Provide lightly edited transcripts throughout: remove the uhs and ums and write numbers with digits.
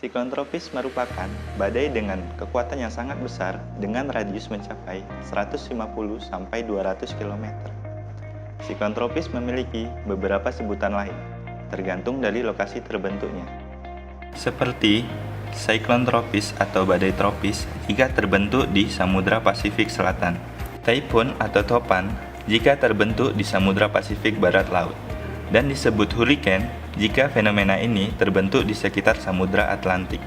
Siklon tropis merupakan badai dengan kekuatan yang sangat besar dengan radius mencapai 150-200 km. Siklon tropis memiliki beberapa sebutan lain, tergantung dari lokasi terbentuknya. Seperti siklon tropis atau badai tropis jika terbentuk di Samudra Pasifik Selatan, taifun atau topan jika terbentuk di Samudra Pasifik Barat Laut, dan disebut hurricane jika fenomena ini terbentuk di sekitar Samudra Atlantik.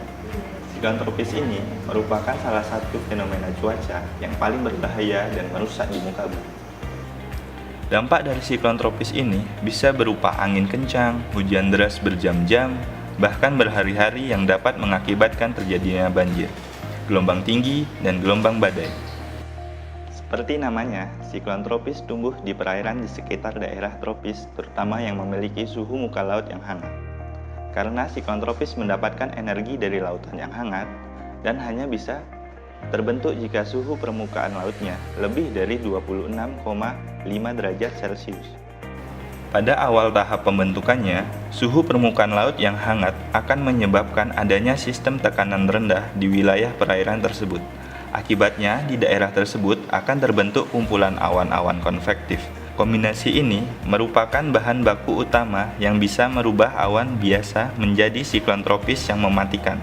Siklon tropis ini merupakan salah satu fenomena cuaca yang paling berbahaya dan merusak di muka bumi. Dampak dari siklon tropis ini bisa berupa angin kencang, hujan deras berjam-jam, bahkan berhari-hari yang dapat mengakibatkan terjadinya banjir, gelombang tinggi, dan gelombang badai. Seperti namanya, siklon tropis tumbuh di perairan di sekitar daerah tropis, terutama yang memiliki suhu muka laut yang hangat. Karena siklon tropis mendapatkan energi dari lautan yang hangat dan hanya bisa terbentuk jika suhu permukaan lautnya lebih dari 26,5 derajat Celcius. Pada awal tahap pembentukannya, suhu permukaan laut yang hangat akan menyebabkan adanya sistem tekanan rendah di wilayah perairan tersebut. Akibatnya, di daerah tersebut akan terbentuk kumpulan awan-awan konvektif. Kombinasi ini merupakan bahan baku utama yang bisa merubah awan biasa menjadi siklon tropis yang mematikan.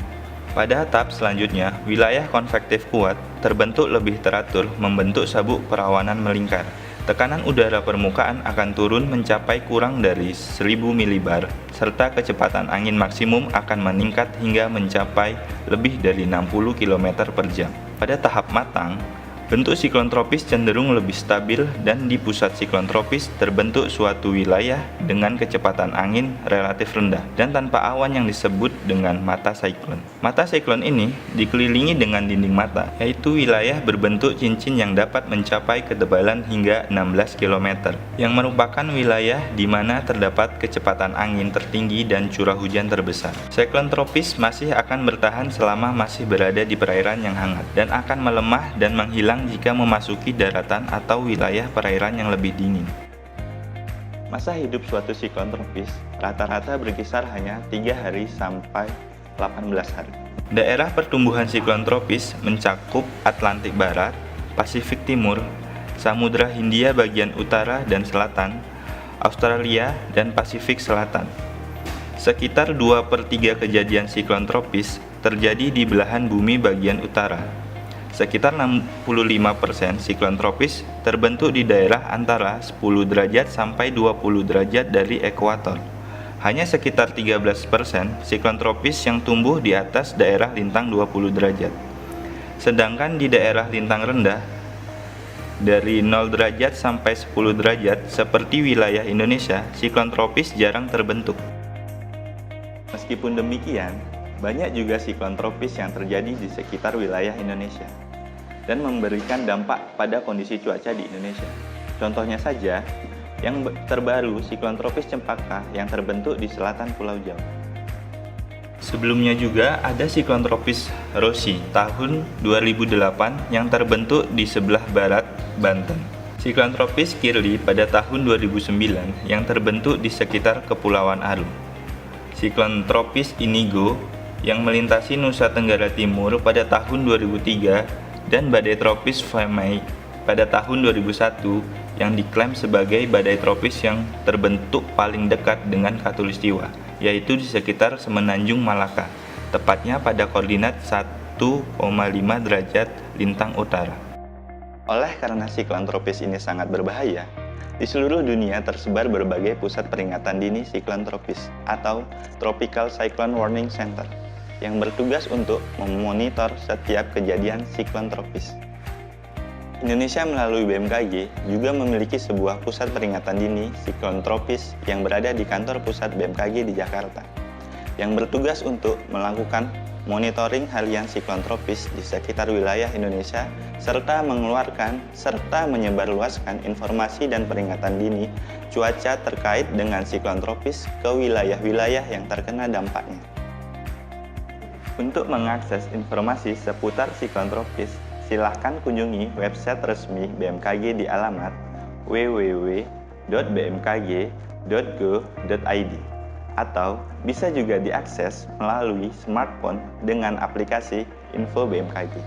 Pada tahap selanjutnya, wilayah konvektif kuat terbentuk lebih teratur membentuk sabuk perawanan melingkar. Tekanan udara permukaan akan turun mencapai kurang dari 1000 milibar, serta kecepatan angin maksimum akan meningkat hingga mencapai lebih dari 60 km per jam. Pada tahap matang, bentuk siklon tropis cenderung lebih stabil dan di pusat siklon tropis terbentuk suatu wilayah dengan kecepatan angin relatif rendah dan tanpa awan yang disebut dengan mata siklon. Mata siklon ini dikelilingi dengan dinding mata, yaitu wilayah berbentuk cincin yang dapat mencapai ketebalan hingga 16 km, yang merupakan wilayah di mana terdapat kecepatan angin tertinggi dan curah hujan terbesar. Siklon tropis masih akan bertahan selama masih berada di perairan yang hangat dan akan melemah dan menghilang jika memasuki daratan atau wilayah perairan yang lebih dingin. Masa hidup suatu siklon tropis rata-rata berkisar hanya 3 hari sampai 18 hari. Daerah pertumbuhan siklon tropis mencakup Atlantik Barat, Pasifik Timur, Samudra Hindia bagian utara dan selatan, Australia, dan Pasifik Selatan. Sekitar 2/3 kejadian siklon tropis terjadi di belahan bumi bagian utara. Sekitar 65% siklon tropis terbentuk di daerah antara 10 derajat sampai 20 derajat dari ekuator. Hanya sekitar 13% siklon tropis yang tumbuh di atas daerah lintang 20 derajat. Sedangkan di daerah lintang rendah, dari 0 derajat sampai 10 derajat seperti wilayah Indonesia, siklon tropis jarang terbentuk. Meskipun demikian, banyak juga siklon tropis yang terjadi di sekitar wilayah Indonesia dan memberikan dampak pada kondisi cuaca di Indonesia. Contohnya saja, yang terbaru siklon tropis Cempaka yang terbentuk di selatan Pulau Jawa. Sebelumnya juga ada siklon tropis Rosi tahun 2008 yang terbentuk di sebelah barat Banten. Siklon tropis Kirli pada tahun 2009 yang terbentuk di sekitar Kepulauan Aru. Siklon tropis Inigo yang melintasi Nusa Tenggara Timur pada tahun 2003 dan badai tropis Femei pada tahun 2001 yang diklaim sebagai badai tropis yang terbentuk paling dekat dengan khatulistiwa, yaitu di sekitar Semenanjung Malaka, tepatnya pada koordinat 1,5 derajat lintang utara. Oleh karena siklon tropis ini sangat berbahaya, di seluruh dunia tersebar berbagai pusat peringatan dini siklon tropis atau Tropical Cyclone Warning Center yang bertugas untuk memonitor setiap kejadian siklon tropis. Indonesia melalui BMKG juga memiliki sebuah pusat peringatan dini siklon tropis yang berada di kantor pusat BMKG di Jakarta, yang bertugas untuk melakukan monitoring harian siklon tropis di sekitar wilayah Indonesia serta mengeluarkan serta menyebarluaskan informasi dan peringatan dini cuaca terkait dengan siklon tropis ke wilayah-wilayah yang terkena dampaknya. Untuk mengakses informasi seputar siklon tropis, silahkan kunjungi website resmi BMKG di alamat www.bmkg.go.id atau bisa juga diakses melalui smartphone dengan aplikasi Info BMKG.